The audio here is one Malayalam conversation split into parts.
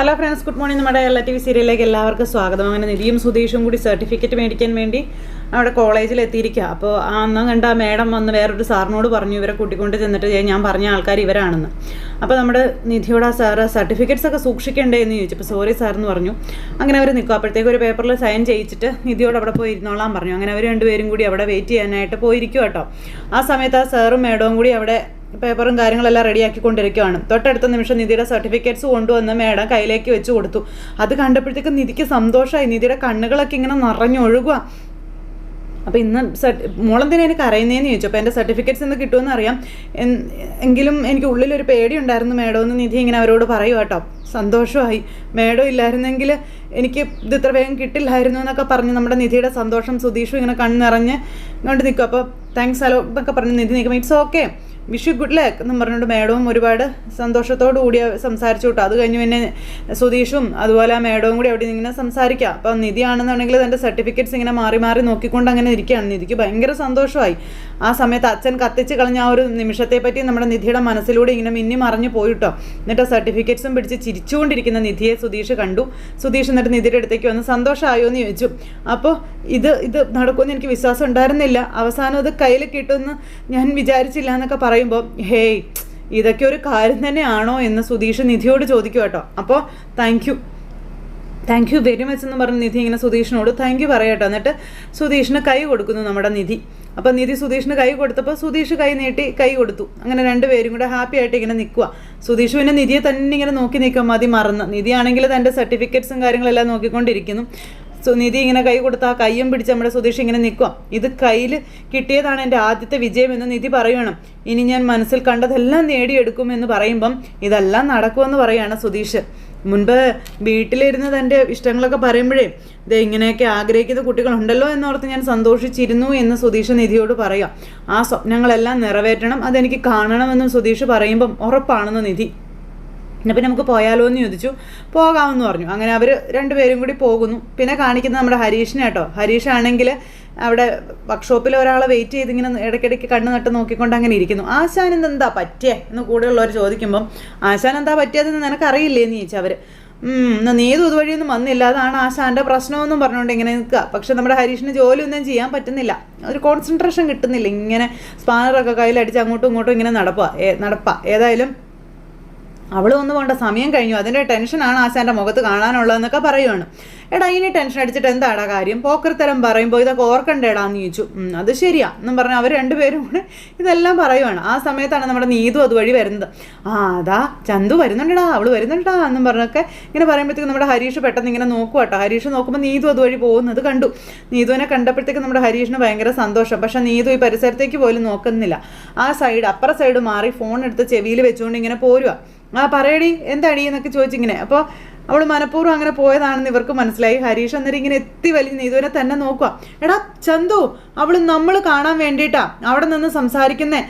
Hello friends, good morning. നമ്മുടെ എല്ലാ TV സീരിയലിലേക്ക് എല്ലാവർക്കും സ്വാഗതം. അങ്ങനെ നിധിയും സുധീഷും കൂടി സർട്ടിഫിക്കറ്റ് മേടിക്കാൻ വേണ്ടി അവിടെ കോളേജിൽ എത്തിയിരിക്കുക. അപ്പോൾ അന്ന് കണ്ട മേഡം വന്ന് വേറൊരു സാറിനോട് പറഞ്ഞു ഇവരെ കൂട്ടിക്കൊണ്ട് ചെന്നിട്ട് ഞാൻ പറഞ്ഞ ആൾക്കാർ ഇവരാണെന്ന്. അപ്പോൾ നമ്മുടെ നിധിയോട് ആ സാറ് സർട്ടിഫിക്കറ്റ്സ് ഒക്കെ സൂക്ഷിക്കണ്ടേ എന്ന് ചോദിച്ചു. അപ്പോൾ സോറി സാറെന്ന് പറഞ്ഞു. അങ്ങനെ അവർ നിൽക്കും. അപ്പോഴത്തേക്ക് ഒരു പേപ്പറിൽ സൈൻ ചെയ്യിച്ചിട്ട് നിധിയോട് അവിടെ പോയി ഇരുന്നോളാൻ പറഞ്ഞു. അങ്ങനെ അവർ രണ്ടുപേരും കൂടി അവിടെ വെയിറ്റ് ചെയ്യാനായിട്ട് പോയിരിക്കും കേട്ടോ. ആ സമയത്ത് ആ സാറും മേഡവും കൂടി അവിടെ പേപ്പറും കാര്യങ്ങളെല്ലാം റെഡിയാക്കിക്കൊണ്ടിരിക്കുകയാണ്. തൊട്ടടുത്ത നിമിഷം നിധിയുടെ സർട്ടിഫിക്കറ്റ്സ് കൊണ്ടുവന്ന് മേഡം കയ്യിലേക്ക് വെച്ച് കൊടുത്തു. അത് കണ്ടപ്പോഴത്തേക്ക് നിധിക്ക് സന്തോഷമായി. നിധിയുടെ കണ്ണുകളൊക്കെ ഇങ്ങനെ നിറഞ്ഞൊഴുകുക. അപ്പോൾ ഇന്ന് മോളെന്തിനാ എനിക്ക് അറിയുന്നതെന്ന് ചോദിച്ചു. അപ്പോൾ എൻ്റെ സർട്ടിഫിക്കറ്റ്സ് ഇന്ന് കിട്ടുമെന്ന് അറിയാം, എങ്കിലും എനിക്ക് ഉള്ളിലൊരു പേടി ഉണ്ടായിരുന്നു മേഡം എന്ന് നിധി ഇങ്ങനെ അവരോട് പറയൂ കേട്ടോ. സന്തോഷമായി. മേഡം ഇല്ലായിരുന്നെങ്കിൽ എനിക്ക് ഇത് ഇത്ര വേഗം കിട്ടില്ലായിരുന്നു എന്നൊക്കെ പറഞ്ഞ് നമ്മുടെ നിധിയുടെ സന്തോഷം സുധീഷും ഇങ്ങനെ കണ്ണിറഞ്ഞ് കൊണ്ട് നിൽക്കും. അപ്പോൾ താങ്ക്സ് ഹലോ എന്നൊക്കെ പറഞ്ഞ് നിധി നിൽക്കും. It's okay, wish you good luck എന്നും പറഞ്ഞുകൊണ്ട് മേഡവും ഒരുപാട് സന്തോഷത്തോടു കൂടി സംസാരിച്ചു വിട്ടു. അത് കഴിഞ്ഞ് പിന്നെ സുധീഷും അതുപോലെ ആ മേഡവും കൂടി അവിടെ ഇങ്ങനെ സംസാരിക്കുക. അപ്പം നിധിയാണെന്നുണ്ടെങ്കിൽ തൻ്റെ സർട്ടിഫിക്കറ്റ്സ് ഇങ്ങനെ മാറി മാറി നോക്കിക്കൊണ്ട് അങ്ങനെ ഇരിക്കുകയാണ്. നിധിക്ക് ഭയങ്കര സന്തോഷമായി. ആ സമയത്ത് അച്ഛൻ കത്തിച്ച് കളഞ്ഞ ആ ഒരു നിമിഷത്തെ പറ്റി നമ്മുടെ നിധിയുടെ മനസ്സിലൂടെ ഇങ്ങനെ മിന്നി മറിഞ്ഞു പോയിട്ടോ. എന്നിട്ട് സർട്ടിഫിക്കറ്റ്സും പിടിച്ച് ചിരിച്ചുകൊണ്ടിരിക്കുന്ന നിധിയെ സുധീഷ് കണ്ടു. സുധീഷ് എന്നിട്ട് നിധിയുടെ അടുത്തേക്ക് വന്ന് സന്തോഷമായോ എന്ന് ചോദിച്ചു. അപ്പോൾ ഇത് നടക്കുമെന്ന് എനിക്ക് വിശ്വാസം ഉണ്ടായിരുന്നില്ല, അവസാനം അത് കയ്യിൽ കിട്ടുമെന്ന് ഞാൻ വിചാരിച്ചില്ല എന്നൊക്കെ പറയുമ്പോൾ ഹേയ് ഇതൊക്കെ ഒരു കാര്യം തന്നെയാണോ എന്ന് സുധീഷ് നിധിയോട് ചോദിക്കും കേട്ടോ. അപ്പോൾ താങ്ക് യു വെരി മച്ച് എന്ന് പറഞ്ഞ് നിധി ഇങ്ങനെ സുധീഷിനോട് താങ്ക് യു പറയട്ടോ. എന്നിട്ട് സുധീഷിന് കൈ കൊടുക്കുന്നു നമ്മുടെ നിധി. അപ്പോൾ നിധി സുധീഷിന് കൈ കൊടുത്തപ്പോൾ സുധീഷ് കൈ നീട്ടി കൈ കൊടുത്തു. അങ്ങനെ രണ്ടുപേരും കൂടെ ഹാപ്പി ആയിട്ട് ഇങ്ങനെ നിൽക്കുക. സുധീഷ് പിന്നെ നിധിയെ തന്നെ ഇങ്ങനെ നോക്കി നിൽക്കുക, മതി മറന്ന്. നിധിയാണെങ്കിൽ തൻ്റെ സർട്ടിഫിക്കറ്റ്സും കാര്യങ്ങളെല്ലാം നോക്കിക്കൊണ്ടിരിക്കുന്നു. നിധി ഇങ്ങനെ കൈ കൊടുത്ത് ആ കയ്യും പിടിച്ച് നമ്മുടെ സുധീഷ് ഇങ്ങനെ നിൽക്കുക. ഇത് കയ്യിൽ കിട്ടിയതാണ് എൻ്റെ ആദ്യത്തെ വിജയം എന്ന് നിധി പറയണം. ഇനി ഞാൻ മനസ്സിൽ കണ്ടതെല്ലാം നേടിയെടുക്കുമെന്ന് പറയുമ്പം ഇതെല്ലാം നടക്കുമെന്ന് പറയുകയാണ് സുധീഷ്. മുൻപ് വീട്ടിലിരുന്ന് തൻ്റെ ഇഷ്ടങ്ങളൊക്കെ പറയുമ്പോഴേ ഇത് ഇങ്ങനെയൊക്കെ ആഗ്രഹിക്കുന്ന കുട്ടികളുണ്ടല്ലോ എന്നോർത്ത് ഞാൻ സന്തോഷിച്ചിരുന്നു എന്ന് സുധീഷ് നിധിയോട് പറയാം. ആ സ്വപ്നങ്ങളെല്ലാം നിറവേറ്റണം, അതെനിക്ക് കാണണമെന്നും സുധീഷ് പറയുമ്പം ഉറപ്പാണെന്ന് നിധി. പിന്നെ നമുക്ക് പോയാലോ എന്ന് ചോദിച്ചു. പോകാമെന്ന് പറഞ്ഞു. അങ്ങനെ അവർ രണ്ടുപേരും കൂടി പോകുന്നു. പിന്നെ കാണിക്കുന്നത് നമ്മുടെ ഹരീഷിനെ കേട്ടോ. ഹരീഷാണെങ്കിൽ അവിടെ വർക്ക്ഷോപ്പിൽ ഒരാളെ വെയിറ്റ് ചെയ്ത് ഇങ്ങനെ ഇടയ്ക്കിടയ്ക്ക് കണ്ണ് നട്ട് നോക്കിക്കൊണ്ട് അങ്ങനെ ഇരിക്കുന്നു. ആശാൻ എന്താ പറ്റിയേ എന്ന് കൂടെയുള്ളവർ ചോദിക്കുമ്പം ആശാൻ എന്താ പറ്റിയതെന്ന് നിനക്കറിയില്ലേ എന്ന് ചോദിച്ചാൽ അവർ നീതും ഇതുവഴിയൊന്നും വന്നില്ല, അതാണ് ആശാൻ്റെ പ്രശ്നമെന്നും പറഞ്ഞുകൊണ്ട് ഇങ്ങനെ നിൽക്കുക. പക്ഷെ നമ്മുടെ ഹരീഷിന് ജോലിയൊന്നും ചെയ്യാൻ പറ്റുന്നില്ല, ഒരു കോൺസെൻട്രേഷൻ കിട്ടുന്നില്ല. ഇങ്ങനെ സ്പാനറൊക്കെ കയ്യിലടിച്ച് അങ്ങോട്ടും ഇങ്ങോട്ടും ഇങ്ങനെ നടപ്പാ. ഏതായാലും അവൾ ഒന്നും വേണ്ട, സമയം കഴിഞ്ഞു, അതിൻ്റെ ടെൻഷനാണ് ആശാൻ്റെ മുഖത്ത് കാണാനുള്ളതെന്നൊക്കെ പറയുവാണ്. എടാ ഇനി ടെൻഷൻ അടിച്ചിട്ട് എന്താടാ കാര്യം, പോക്കർത്തരം പറയുമ്പോൾ ഇതൊക്കെ ഓർക്കണ്ടേടാന്ന് ചോദിച്ചു. അത് ശരിയാ എന്നും പറഞ്ഞാൽ അവർ രണ്ടുപേരും കൂടെ ഇതെല്ലാം പറയുവാണ്. ആ സമയത്താണ് നമ്മുടെ നീതു അതുവഴി വരുന്നത്. അതാ ചന്തു വരുന്നുണ്ടടാ, അവൾ വരുന്നുണ്ടാ എന്നും പറഞ്ഞൊക്കെ ഇങ്ങനെ പറയുമ്പോഴത്തേക്ക് നമ്മുടെ ഹരീഷ് പെട്ടെന്ന് ഇങ്ങനെ നോക്കുക കേട്ടോ. ഹരീഷ് നോക്കുമ്പോൾ നീതു അതുവഴി പോകുന്നത് കണ്ടു. നീതുവിനെ കണ്ടപ്പോഴത്തേക്ക് നമ്മുടെ ഹരീഷിന് ഭയങ്കര സന്തോഷം. പക്ഷെ നീതു ഈ പരിസരത്തേക്ക് പോലും നോക്കുന്നില്ല. ആ അപ്പുറ സൈഡ് മാറി ഫോൺ എടുത്ത് ചെവിയിൽ വെച്ചുകൊണ്ട് ഇങ്ങനെ പോരുക. പറയടി എന്താടി എന്നൊക്കെ ചോദിച്ചിങ്ങനെ. അപ്പോൾ അവൾ മനഃപൂർവ്വം അങ്ങനെ പോയതാണെന്ന് ഇവർക്ക് മനസ്സിലായി. ഹരീഷ് അന്നേരം ഇങ്ങനെ എത്തി വലിഞ്ഞ് നീതുവിനെ തന്നെ നോക്കുക. എടാ ചന്തു, അവൾ നമ്മൾ കാണാൻ വേണ്ടിയിട്ടാ അവിടെ നിന്ന് സംസാരിക്കുന്നേ,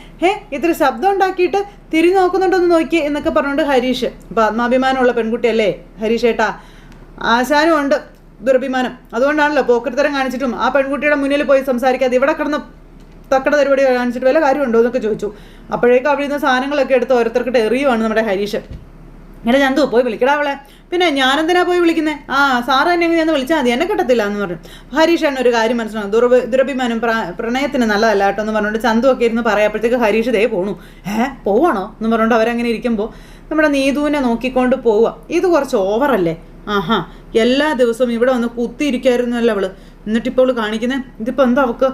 ഇത്ര ശബ്ദം ഉണ്ടാക്കിയിട്ട് തിരിഞ്ഞു നോക്കുന്നുണ്ടോന്ന് നോക്കിയേ എന്നൊക്കെ പറഞ്ഞുകൊണ്ട് ഹരീഷ്. അപ്പോൾ ആത്മാഭിമാനമുള്ള പെൺകുട്ടിയല്ലേ ഹരീഷ് ഏട്ടാ, ആശാനും ഉണ്ട് ദുരഭിമാനം, അതുകൊണ്ടാണല്ലോ പോക്കർത്തരം കാണിച്ചിട്ടും ആ പെൺകുട്ടിയുടെ മുന്നിൽ പോയി സംസാരിക്കാതെ ഇവിടെ കിടന്ന് തക്കട പരിപാടി കാണിച്ചിട്ട് വല്ല കാര്യമുണ്ടോ എന്നൊക്കെ ചോദിച്ചു. അപ്പോഴേക്കും അവിടെ നിന്ന് സാധനങ്ങളൊക്കെ എടുത്ത് ഓരോരുത്തർക്കിട്ട് എറിയുവാണ് നമ്മുടെ ഹരീഷ്. എടാ ചന്തു പോയി വിളിക്കടാ അവളെ. പിന്നെ ഞാനെന്തിനാ പോയി വിളിക്കുന്നത്, സാറ് തന്നെ ഞാൻ വിളിച്ചാൽ മതി, എന്നെ കിട്ടത്തില്ല എന്ന് പറഞ്ഞു. ഹരീഷാണ് ഒരു കാര്യം മനസ്സിലാവും, ദുരഭിമാനം പ്രണയത്തിന് നല്ലതല്ല കേട്ടോ എന്ന് പറഞ്ഞുകൊണ്ട് ചന്തു ഒക്കെ ഇരുന്ന് പറയാപ്പോഴത്തേക്ക് ഹരീഷ് ദേ പോണു. പോവാണോ എന്ന് പറഞ്ഞുകൊണ്ട് അവരങ്ങനെ ഇരിക്കുമ്പോൾ നമ്മുടെ നീതുവിനെ നോക്കിക്കൊണ്ട് പോവുക. ഇത് കുറച്ച് ഓവറല്ലേ, എല്ലാ ദിവസവും ഇവിടെ വന്ന് കുത്തിയിരിക്കായിരുന്നല്ലോ അവള്, എന്നിട്ടിപ്പോൾ അവള് കാണിക്കുന്നത് ഇതിപ്പോൾ എന്താ അവക്ക്,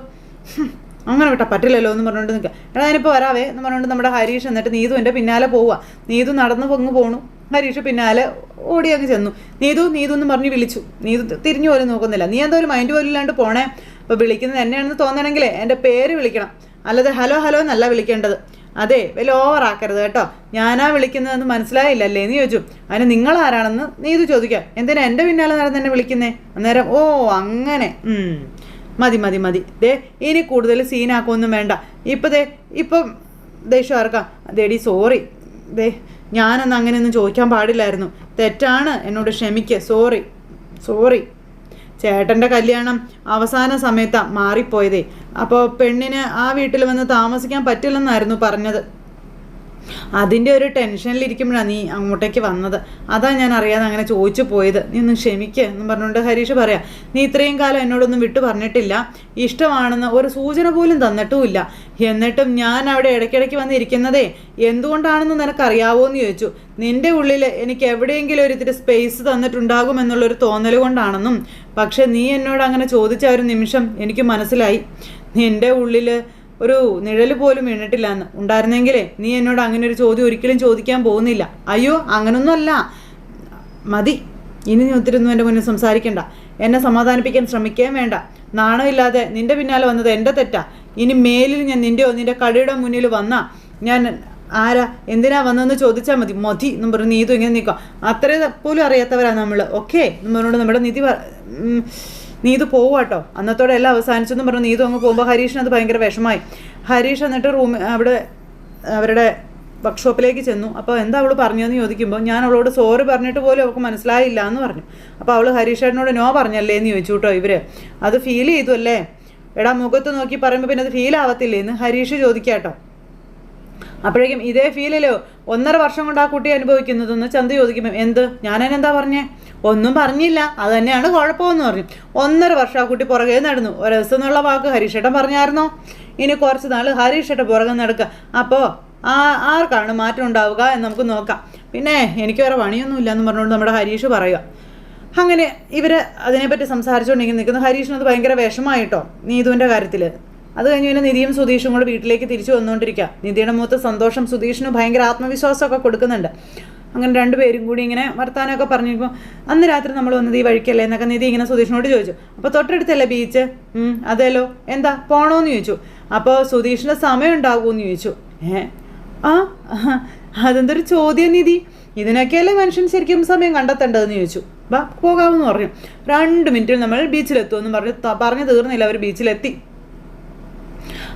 അങ്ങനെ വിട്ടാൽ പറ്റില്ലല്ലോ എന്ന് പറഞ്ഞുകൊണ്ട് നിൽക്കുക. എടാ ഞാനിപ്പോൾ വരാവേ എന്ന് പറഞ്ഞുകൊണ്ട് നമ്മുടെ ഹരീഷ് എന്നിട്ട് നീതു എൻ്റെ പിന്നാലെ പോവുക. നീതു നടന്നു പൊങ്ങ് പോണു, ഹരീഷ് പിന്നാലെ ഓടി അങ്ങ് ചെന്നു. നീതു എന്ന് പറഞ്ഞ് വിളിച്ചു. നീതു തിരിഞ്ഞു പോലും നോക്കുന്നില്ല. നീ എന്തോ ഒരു മൈൻഡ് പോലും ഇല്ലാണ്ട് പോണേ. അപ്പോൾ വിളിക്കുന്നത് എന്നെയാണെന്ന് തോന്നണമെങ്കിലേ എൻ്റെ പേര് വിളിക്കണം, അല്ലാതെ ഹലോ എന്നല്ല വിളിക്കേണ്ടത്. അതെ വലിയ ഓവറാക്കരുത് കേട്ടോ, ഞാനാ വിളിക്കുന്നതെന്ന് മനസ്സിലായില്ലല്ലേ എന്ന് ചോദിച്ചു. അതിന് നിങ്ങളാരാണെന്ന് നീതു ചോദിക്കാം. എന്തിനാ എൻ്റെ പിന്നാലെ നടന്ന് എന്നെ വിളിക്കുന്നേ? അന്നേരം ഓ അങ്ങനെ മതി ദേ ഇനി കൂടുതൽ സീനാക്കൊന്നും വേണ്ട. ഇപ്പം ദേഷ്യം ആർക്കാം. ദേടി സോറി, ദേ ഞാനൊന്നും അങ്ങനെയൊന്നും ചോദിക്കാൻ പാടില്ലായിരുന്നു, തെറ്റാണ്, എന്നോട് ക്ഷമിക്കുക, സോറി. ചേട്ടൻ്റെ കല്യാണം അവസാന സമയത്താണ് മാറിപ്പോയതേ. അപ്പോൾ പെണ്ണിന് ആ വീട്ടിൽ വന്ന് താമസിക്കാൻ പറ്റില്ലെന്നായിരുന്നു പറഞ്ഞത്. അതിൻ്റെ ഒരു ടെൻഷനിലിരിക്കുമ്പോഴാണ് നീ അങ്ങോട്ടേക്ക് വന്നത്. അതാ ഞാൻ അറിയാതെ അങ്ങനെ ചോദിച്ചു പോയത്. നീ ഒന്ന് ക്ഷമിക്കുക എന്നും പറഞ്ഞുകൊണ്ട് ഹരീഷ് പറയാം, നീ ഇത്രയും കാലം എന്നോടൊന്നും വിട്ടു പറഞ്ഞിട്ടില്ല, ഇഷ്ടമാണെന്ന് ഒരു സൂചന പോലും തന്നിട്ടുമില്ല. എന്നിട്ടും ഞാൻ അവിടെ ഇടയ്ക്കിടയ്ക്ക് വന്നിരിക്കുന്നതേ എന്തുകൊണ്ടാണെന്ന് നിനക്കറിയാവോ എന്ന് ചോദിച്ചു. നിൻ്റെ ഉള്ളിൽ എനിക്ക് എവിടെയെങ്കിലും ഒരു ഇത്തിരി സ്പേസ് തന്നിട്ടുണ്ടാകുമെന്നുള്ളൊരു തോന്നൽ കൊണ്ടാണെന്നും, പക്ഷെ നീ എന്നോട് അങ്ങനെ ചോദിച്ച ഒരു നിമിഷം എനിക്ക് മനസ്സിലായി നിൻ്റെ ഉള്ളിൽ ഒരു നിഴൽ പോലും വീണിട്ടില്ല എന്ന്. ഉണ്ടായിരുന്നെങ്കിലേ നീ എന്നോട് അങ്ങനെ ഒരു ചോദ്യം ഒരിക്കലും ചോദിക്കാൻ പോകുന്നില്ല. അയ്യോ, അങ്ങനൊന്നുമല്ല, മതി, ഇനി നീ ഒത്തിരി ഒന്നും എൻ്റെ മുന്നിൽ സംസാരിക്കണ്ട, എന്നെ സമാധാനിപ്പിക്കാൻ ശ്രമിക്കുകയും വേണ്ട. നാണമില്ലാതെ നിൻ്റെ പിന്നാലെ വന്നത് എൻ്റെ തെറ്റാ. ഇനി മേലിൽ ഞാൻ നിൻ്റെ കടയുടെ മുന്നിൽ വന്നാ ഞാൻ ആരാ എന്തിനാ വന്നതെന്ന് ചോദിച്ചാൽ മതി എന്നും പറഞ്ഞു നീതു ഇങ്ങനെ നിൽക്കുക. അത്രേ പോലും അറിയാത്തവരാണ് നമ്മൾ. ഓക്കെ എന്ന് പറഞ്ഞുകൊണ്ട് നമ്മുടെ നീതു പോവാട്ടോ. അന്നത്തോടെ എല്ലാം അവസാനിച്ചെന്ന് പറഞ്ഞു നീതു അങ്ങ് പോകുമ്പോൾ ഹരീഷിന് അത് ഭയങ്കര വിഷമായി. ഹരീഷ് എന്നിട്ട് അവിടെ അവരുടെ വർക്ക്ഷോപ്പിലേക്ക് ചെന്നു. അപ്പോൾ എന്താ അവൾ പറഞ്ഞതെന്ന് ചോദിക്കുമ്പോൾ ഞാൻ അവളോട് സോറി പറഞ്ഞിട്ട് പോലും അവൾക്ക് മനസ്സിലായില്ല എന്ന് പറഞ്ഞു. അപ്പോൾ അവൾ ഹരീഷേട്ടനോട് നോ പറഞ്ഞല്ലേ എന്ന് ചോദിച്ചു കേട്ടോ. ഇവർ അത് ഫീൽ ചെയ്തു അല്ലേ, എടാ മുഖത്ത് നോക്കി പറയുമ്പോൾ പിന്നെ അത് ഫീൽ ആവത്തില്ലേ എന്ന് ഹരീഷ് ചോദിക്കാട്ടോ. അപ്പോഴേക്കും ഇതേ ഫീലിലോ 1.5 വർഷം കൊണ്ട് ആ കുട്ടി അനുഭവിക്കുന്നതെന്ന് ചന്ത ചോദിക്കുമ്പോൾ എന്ത് ഞാനതിനെന്താ പറഞ്ഞേ? ഒന്നും പറഞ്ഞില്ല, അത് തന്നെയാണ് കുഴപ്പമെന്ന് പറഞ്ഞു. 1.5 വർഷം ആ കുട്ടി പുറകെ നടന്നു. ഒരു ദിവസം എന്നുള്ള വാക്ക് ഹരീഷേട്ടൻ പറഞ്ഞായിരുന്നോ? ഇനി കുറച്ച് നാൾ ഹരീഷേട്ടൻ പുറകെ നടക്കുക. അപ്പോൾ ആർക്കാണ് മാറ്റം ഉണ്ടാവുക എന്ന് നമുക്ക് നോക്കാം. പിന്നെ എനിക്ക് വേറെ പണിയൊന്നുമില്ല എന്ന് പറഞ്ഞുകൊണ്ട് നമ്മുടെ ഹരീഷ് പറയുക. അങ്ങനെ ഇവർ അതിനെപ്പറ്റി സംസാരിച്ചുകൊണ്ടിരിക്കുന്ന നിൽക്കുന്ന ഹരീഷിനത് ഭയങ്കര വിഷമായിട്ടോ നീതുവിൻ്റെ കാര്യത്തിൽ. അത് കഴിഞ്ഞ് പിന്നെ നിധിയും സുധീഷും കൂടെ വീട്ടിലേക്ക് തിരിച്ചു വന്നുകൊണ്ടിരിക്കുക. നിധിയുടെ മൂത്ത സന്തോഷം സുധീഷിന് ഭയങ്കര ആത്മവിശ്വാസമൊക്കെ കൊടുക്കുന്നുണ്ട്. അങ്ങനെ 2 പേരും കൂടി ഇങ്ങനെ വർത്താനമൊക്കെ പറഞ്ഞിരിക്കുമ്പോൾ അന്ന് രാത്രി നമ്മൾ വന്നത് ഈ വഴിക്കല്ലേ എന്നൊക്കെ നിധി ഇങ്ങനെ സുധീഷിനോട് ചോദിച്ചു. അപ്പോൾ തൊട്ടടുത്തല്ലേ ബീച്ച്? അതേലോ, എന്താ പോണോന്ന് ചോദിച്ചു. അപ്പോൾ സുധീഷിന് സമയം ഉണ്ടാകുമെന്ന് ചോദിച്ചു. അതെന്തൊരു ചോദ്യം നിധി, ഇതിനൊക്കെയല്ലേ മനുഷ്യൻ ശരിക്കും സമയം കണ്ടെത്തേണ്ടതെന്ന് ചോദിച്ചു. പോകാമെന്ന് പറഞ്ഞു. 2 മിനിറ്റിൽ നമ്മൾ ബീച്ചിലെത്തുമെന്ന് പറഞ്ഞു തീർന്നില്ല, അവർ ബീച്ചിലെത്തി.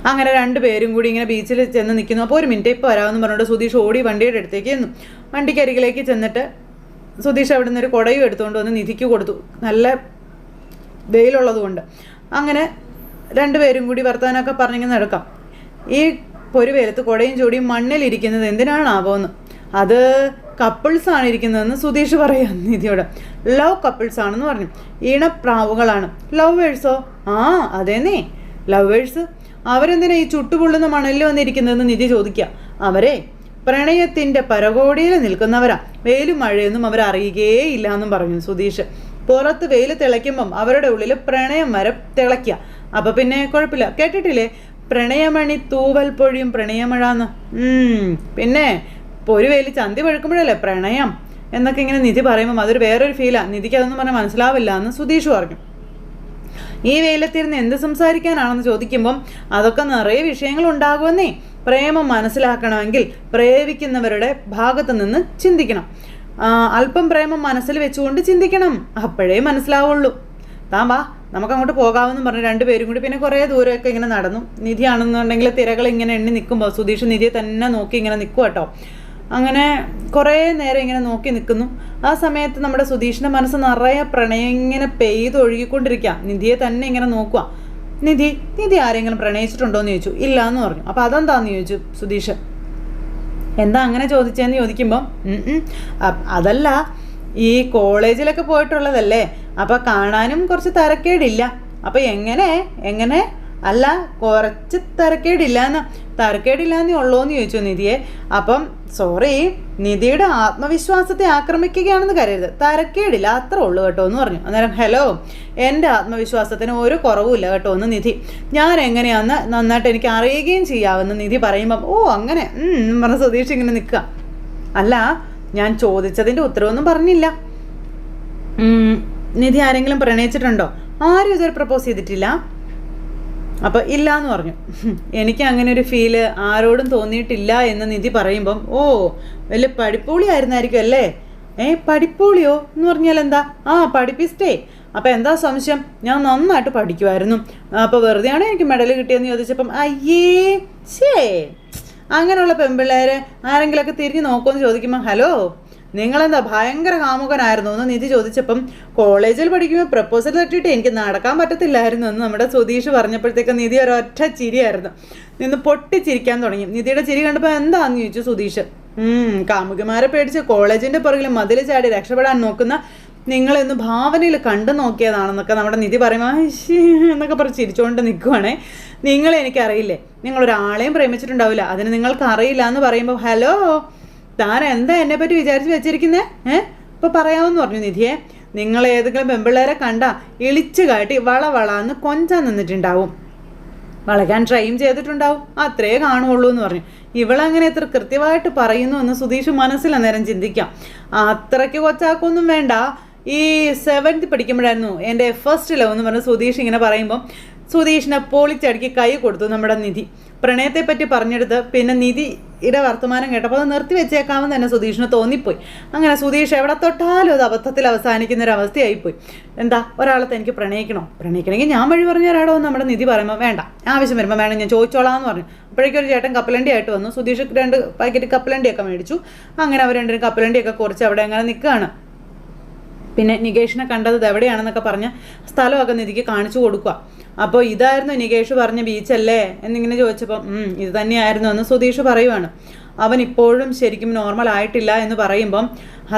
അങ്ങനെ 2 പേരും കൂടി ഇങ്ങനെ ബീച്ചിൽ ചെന്ന് നിൽക്കുന്നു. അപ്പോൾ 1 മിനിറ്റ് ഇപ്പോൾ വരാമെന്ന് പറഞ്ഞുകൊണ്ട് സുധീഷ് ഓടി വണ്ടിയുടെ അടുത്തേക്ക് ചെന്നു. വണ്ടിക്കരികിലേക്ക് ചെന്നിട്ട് സുധീഷ് അവിടെ നിന്ന് ഒരു കുടയും എടുത്തുകൊണ്ട് വന്ന് നിധിക്ക് കൊടുത്തു, നല്ല വെയിലുള്ളത് കൊണ്ട്. അങ്ങനെ 2 പേരും കൂടി വർത്തമാനമൊക്കെ പറഞ്ഞിങ്ങനെ നടക്കാം. ഈ പൊരുവേലത്ത് കുടയും ചൂടിയും മണ്ണിലിരിക്കുന്നത് എന്തിനാണാവോന്ന്. അത് കപ്പിൾസാണ് ഇരിക്കുന്നതെന്ന് സുധീഷ് പറയാം നിധിയോട്. ലവ് കപ്പിൾസ് ആണെന്ന് പറഞ്ഞു. ഈണപ്രാവുകളാണ്. ലവേഴ്സോ? അതേന്നേ, ലവേഴ്സ്. അവരെന്തിനാ ഈ ചുട്ടുപൊള്ളുന്ന മണലിൽ വന്നിരിക്കുന്നതെന്ന് നിധി ചോദിക്കുക. അവരെ പ്രണയത്തിൻ്റെ പരകോടിയിൽ നിൽക്കുന്നവരാ. വെയിലും മഴയൊന്നും അവരറിയുകയില്ല എന്നും പറഞ്ഞു സുധീഷ്. പുറത്ത് വെയിൽ തിളയ്ക്കുമ്പം അവരുടെ ഉള്ളിൽ പ്രണയം വരെ തിളയ്ക്കുക. അപ്പം പിന്നെ കുഴപ്പമില്ല. കേട്ടിട്ടില്ലേ പ്രണയമണി തൂവൽ പൊഴിയും പ്രണയമഴാന്ന്? പിന്നെ ഒരു വെയിൽ ചന്തി പഴുക്കുമ്പോഴല്ലേ പ്രണയം എന്നൊക്കെ ഇങ്ങനെ നിധി പറയുമ്പം അതൊരു വേറൊരു ഫീലാണ്. നിധിക്ക് അതൊന്നും പറഞ്ഞാൽ മനസ്സിലാവില്ല എന്ന് സുധീഷ് പറഞ്ഞു. ഈ വെയിലത്തിരുന്ന് എന്ത് സംസാരിക്കാനാണെന്ന് ചോദിക്കുമ്പം അതൊക്കെ നിറയെ വിഷയങ്ങൾ ഉണ്ടാകുമെന്നേ. പ്രേമം മനസ്സിലാക്കണമെങ്കിൽ പ്രേമിക്കുന്നവരുടെ ഭാഗത്ത് നിന്ന് ചിന്തിക്കണം. അല്പം പ്രേമം മനസ്സിൽ വെച്ചുകൊണ്ട് ചിന്തിക്കണം, അപ്പോഴേ മനസ്സിലാവുള്ളൂ. താൻ വാ നമുക്കങ്ങോട്ട് പോകാമെന്ന് പറഞ്ഞു 2 പേരും കൂടി പിന്നെ കുറേ ദൂരമൊക്കെ ഇങ്ങനെ നടന്നു. നിധിയാണെന്നുണ്ടെങ്കിൽ തിരകൾ ഇങ്ങനെ എണ്ണി നിൽക്കുമ്പോൾ സുധീഷ് നിധിയെ തന്നെ നോക്കി ഇങ്ങനെ നിൽക്കും കേട്ടോ. അങ്ങനെ കുറേ നേരം ഇങ്ങനെ നോക്കി നിൽക്കുന്നു. ആ സമയത്ത് നമ്മുടെ സുധീഷിൻ്റെ മനസ്സ് നിറയെ പ്രണയം ഇങ്ങനെ പെയ്തൊഴുകിക്കൊണ്ടിരിക്കുക. നിധിയെ തന്നെ ഇങ്ങനെ നോക്കുക. നിധി ആരെങ്കിലും പ്രണയിച്ചിട്ടുണ്ടോ എന്ന് ചോദിച്ചു. ഇല്ല എന്ന് പറഞ്ഞു. അപ്പോൾ അതെന്താന്ന് ചോദിച്ചു സുധീഷ്. എന്താ അങ്ങനെ ചോദിച്ചതെന്ന് ചോദിക്കുമ്പം അതല്ല, ഈ കോളേജിലൊക്കെ പോയിട്ടുള്ളതല്ലേ, അപ്പോൾ കാണാനും കുറച്ച് തരക്കേടില്ല. അപ്പോൾ എങ്ങനെ അല്ല കുറച്ച് തരക്കേടില്ലാന്നേ ഉള്ളൂന്ന് ചോദിച്ചു നിധിയെ. അപ്പം സോറി, നിധിയുടെ ആത്മവിശ്വാസത്തെ ആക്രമിക്കുകയാണെന്ന് കരുതരുത്, തരക്കേടില്ല അത്രേ ഉള്ളൂ കേട്ടോ എന്ന് പറഞ്ഞു. അന്നേരം ഹലോ, എൻ്റെ ആത്മവിശ്വാസത്തിന് ഒരു കുറവുമില്ല കേട്ടോ എന്ന് നിധി. ഞാൻ എങ്ങനെയാണെന്ന് നന്നായിട്ട് എനിക്ക് അറിയുകയും ചെയ്യാമെന്ന് നിധി പറയുമ്പം അങ്ങനെ പറഞ്ഞ സുധീഷ് ഇങ്ങനെ നിൽക്കുക. അല്ല, ഞാൻ ചോദിച്ചതിൻ്റെ ഉത്തരവൊന്നും പറഞ്ഞില്ല. നിധി ആരെങ്കിലും പ്രണയിച്ചിട്ടുണ്ടോ? ആരും ഇതുവരെ പ്രപ്പോസ് ചെയ്തിട്ടില്ല. അപ്പോൾ ഇല്ല എന്ന് പറഞ്ഞു. എനിക്ക് അങ്ങനെ ഒരു ഫീല് ആരോടും തോന്നിയിട്ടില്ല എന്ന് നിധി പറയുമ്പം വലിയ പഠിപ്പൂളി ആയിരുന്നായിരിക്കും അല്ലേ? പഠിപ്പൂളിയോ എന്ന് പറഞ്ഞാൽ എന്താ? പഠിപ്പിസ്റ്റേ. അപ്പോൾ എന്താ സംശയം? ഞാൻ നന്നായിട്ട് പഠിക്കുമായിരുന്നു. അപ്പോൾ വെറുതെയാണ് എനിക്ക് മെഡൽ കിട്ടിയെന്ന് ചോദിച്ചപ്പം അങ്ങനെയുള്ള പെൺപിള്ളേരെ ആരെങ്കിലുമൊക്കെ തിരിഞ്ഞ് നോക്കുമെന്ന് ചോദിക്കുമ്പോൾ ഹലോ, നിങ്ങളെന്താ ഭയങ്കര കാമുകനായിരുന്നു എന്ന് നിധി ചോദിച്ചപ്പം കോളേജിൽ പഠിക്കുമ്പോൾ പ്രപ്പോസൽ തട്ടിയിട്ട് എനിക്ക് നടക്കാൻ പറ്റത്തില്ലായിരുന്നു എന്ന് നമ്മുടെ സുധീഷ് പറഞ്ഞപ്പോഴത്തേക്ക് നിധി ഒരൊറ്റ ചിരിയായിരുന്നു, നിന്ന് പൊട്ടിച്ചിരിക്കാൻ തുടങ്ങി. നിധിയുടെ ചിരി കണ്ടപ്പോൾ എന്താന്ന് ചോദിച്ചു സുധീഷ്. കാമുകിമാരെ പേടിച്ച് കോളേജിൻ്റെ പുറകിൽ മതിൽ ചാടി രക്ഷപ്പെടാൻ നോക്കുന്ന നിങ്ങളെന്ന് ഭാവനയിൽ കണ്ടു നോക്കിയതാണെന്നൊക്കെ നമ്മുടെ നിധി പറയുമ്പോൾ എന്നൊക്കെ പറഞ്ഞ് ചിരിച്ചുകൊണ്ട് നിൽക്കുവാണേ. നിങ്ങളെ എനിക്കറിയില്ലേ, നിങ്ങളൊരാളെയും പ്രേമിച്ചിട്ടുണ്ടാവില്ല, അതിന് നിങ്ങൾക്ക് അറിയില്ല എന്ന് പറയുമ്പോൾ ഹലോ താൻ എന്താ എന്നെ പറ്റി വിചാരിച്ച് വെച്ചിരിക്കുന്നേ? ഇപ്പോൾ പറയാമെന്ന് പറഞ്ഞു നിധിയെ. നിങ്ങൾ ഏതെങ്കിലും പെമ്പിള്ളേരെ കണ്ടാൽ ഇളിച്ചു കാട്ടി വളവളാന്ന് കൊഞ്ചാൻ നിന്നിട്ടുണ്ടാവും, വളയ്ക്കാൻ ട്രൈയും ചെയ്തിട്ടുണ്ടാവും, അത്രേ കാണുള്ളൂ എന്ന് പറഞ്ഞു. ഇവളങ്ങനെ എത്ര കൃത്യമായിട്ട് പറയുന്നു എന്ന് സുധീഷ് മനസ്സിൽ അന്നേരം ചിന്തിക്കാം. അത്രയ്ക്ക് കൊച്ചാക്കൊന്നും വേണ്ട, ഈ 7th പഠിക്കുമ്പോഴായിരുന്നു എൻ്റെ ഫസ്റ്റ് ലവ് എന്ന് പറഞ്ഞ് സുധീഷ് ഇങ്ങനെ പറയുമ്പം സുധീഷിനെ പൊളിച്ചടുക്കി കൈ കൊടുത്തു നമ്മുടെ നിധി. പ്രണയത്തെ പറ്റി പറഞ്ഞെടുത്ത് പിന്നെ നിധിയുടെ വർത്തമാനം കേട്ടപ്പോൾ അത് നിർത്തി വെച്ചേക്കാമെന്ന് തന്നെ സുധീഷിന് തോന്നിപ്പോയി. അങ്ങനെ സുധീഷ് എവിടെ തൊട്ടാലും അത് അബദ്ധത്തിൽ അവസാനിക്കുന്നൊരവസ്ഥയായിപ്പോയി. എന്താ, ഒരാളെ തനിക്ക് പ്രണയിക്കണമെങ്കിൽ ഞാൻ വഴി പറഞ്ഞു തരാടോ എന്ന് നമ്മുടെ നിധി പറയുമ്പോൾ വേണ്ട, ആവശ്യം വരുമ്പോൾ വേണം, ഞാൻ ചോദിച്ചോളാം എന്ന് പറഞ്ഞു. അപ്പോഴേക്കും ഒരു ചേട്ടൻ കപ്പലണ്ടി ആയിട്ട് വന്നു. സുധീഷ് 2 പാക്കറ്റ് കപ്പലണ്ടിയൊക്കെ മേടിച്ചു. അങ്ങനെ അവർ 2 കപ്പലണ്ടിയൊക്കെ കുറച്ച് അവിടെ അങ്ങനെ നിൽക്കുകയാണ്. പിന്നെ നികേഷിനെ കണ്ടത് എവിടെയാണെന്നൊക്കെ പറഞ്ഞ് സ്ഥലമൊക്കെ നിധിക്ക് കാണിച്ചു കൊടുക്കുക. അപ്പോൾ ഇതായിരുന്നു നികേഷ് പറഞ്ഞ ബീച്ചല്ലേ എന്നിങ്ങനെ ചോദിച്ചപ്പോൾ ഇത് തന്നെയായിരുന്നു എന്ന് സുധീഷ് പറയുവാണ്. അവൻ ഇപ്പോഴും ശരിക്കും നോർമൽ ആയിട്ടില്ല എന്ന് പറയുമ്പം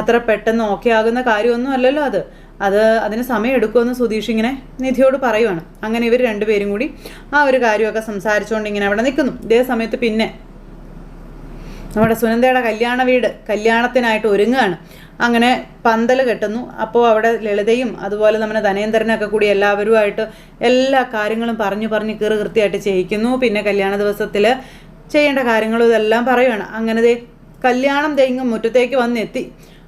അത്ര പെട്ടെന്ന് ഓക്കെ ആകുന്ന കാര്യമൊന്നും അല്ലല്ലോ അതിന് സമയം എടുക്കുമെന്ന് സുധീഷ് ഇങ്ങനെ നിധിയോട് പറയുവാണ്. അങ്ങനെ ഇവർ 2 പേരും കൂടി ആ ഒരു കാര്യമൊക്കെ സംസാരിച്ചുകൊണ്ട് ഇങ്ങനെ അവിടെ നിൽക്കുന്നു. ഇതേ സമയത്ത് പിന്നെ നമ്മുടെ സുനന്ദയുടെ കല്യാണ വീട് കല്യാണത്തിനായിട്ട് ഒരുങ്ങുകയാണ്. അങ്ങനെ പന്തൽ കെട്ടുന്നു. അപ്പോൾ അവിടെ ലളിതയും അതുപോലെ നമ്മുടെ ധനേന്ദ്രനൊക്കെ കൂടി എല്ലാവരുമായിട്ട് എല്ലാ കാര്യങ്ങളും പറഞ്ഞ് കൃത്യമായിട്ട് ചെയ്യിക്കുന്നു. പിന്നെ കല്യാണ ദിവസത്തിൽ ചെയ്യേണ്ട കാര്യങ്ങളും ഇതെല്ലാം പറയുകയാണ്. അങ്ങനെ കല്യാണം തെങ്ങും മുറ്റത്തേക്ക് വന്നെത്തി.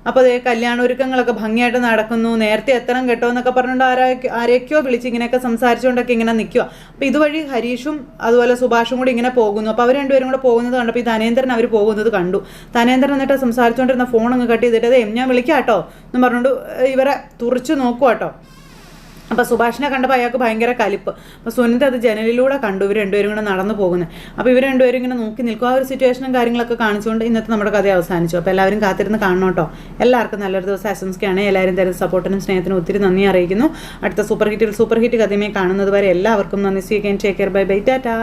അപ്പോൾ കല്യാണ ഒരുക്കങ്ങളൊക്കെ ഭംഗിയായിട്ട് നടക്കുന്നു. നേരത്തെ എത്തണം കേട്ടോ എന്നൊക്കെ പറഞ്ഞുകൊണ്ട് ആരെയൊക്കെയോ വിളിച്ച് ഇങ്ങനെയൊക്കെ സംസാരിച്ചുകൊണ്ടൊക്കെ ഇങ്ങനെ നിൽക്കുക. അപ്പോൾ ഇതുവഴി ഹരീഷും അതുപോലെ സുഭാഷും കൂടി ഇങ്ങനെ പോകുന്നു. അപ്പോൾ അവർ 2 പേരും കൂടെ പോകുന്നത് കണ്ടപ്പോൾ ഈ ധനേന്ദ്രൻ അവർ പോകുന്നത് കണ്ടു. ധനേന്ദ്രൻ എന്നിട്ട് സംസാരിച്ചുകൊണ്ടിരുന്ന ഫോൺ അങ്ങ് കട്ട് ചെയ്തിട്ട് ഞാൻ വിളിക്കാം കേട്ടോ എന്ന് പറഞ്ഞുകൊണ്ട് ഇവരെ തുറച്ചു നോക്കുക കേട്ടോ. അപ്പോൾ സുഭാഷിനെ കണ്ടപ്പോൾ അയാൾക്ക് ഭയങ്കര കലിപ്പ്. അപ്പോൾ സുനന്ദ അത് ജനലിലൂടെ കണ്ടു ഇവർ 2 പേരും കൂടെ നടന്നു പോകുന്നത്. അപ്പോൾ ഇവർ 2 പേരും ഇങ്ങനെ നോക്കി നിൽക്കും. ആ ഒരു സിറ്റുവേഷനും കാര്യങ്ങളൊക്കെ കാണിച്ചുകൊണ്ട് ഇന്നത്തെ നമ്മുടെ കഥ അവസാനിച്ചു. അപ്പോൾ എല്ലാവരും കാത്തിരുന്ന് കാണണം കേട്ടോ. എല്ലാവർക്കും നല്ലൊരു ദിവസം ആശംസിക്കുകയാണ്. എല്ലാവരും തരുന്ന സപ്പോർട്ടിനും സ്നേഹത്തിനും ഒത്തിരി നന്ദി അറിയിക്കുന്നു. അടുത്ത സൂപ്പർ ഹിറ്റ് കഥയുമായി കാണുന്നത് വരെ എല്ലാവർക്കും നന്ദി. സ്വീകരിക്കാൻ take care, bye bye, Tata.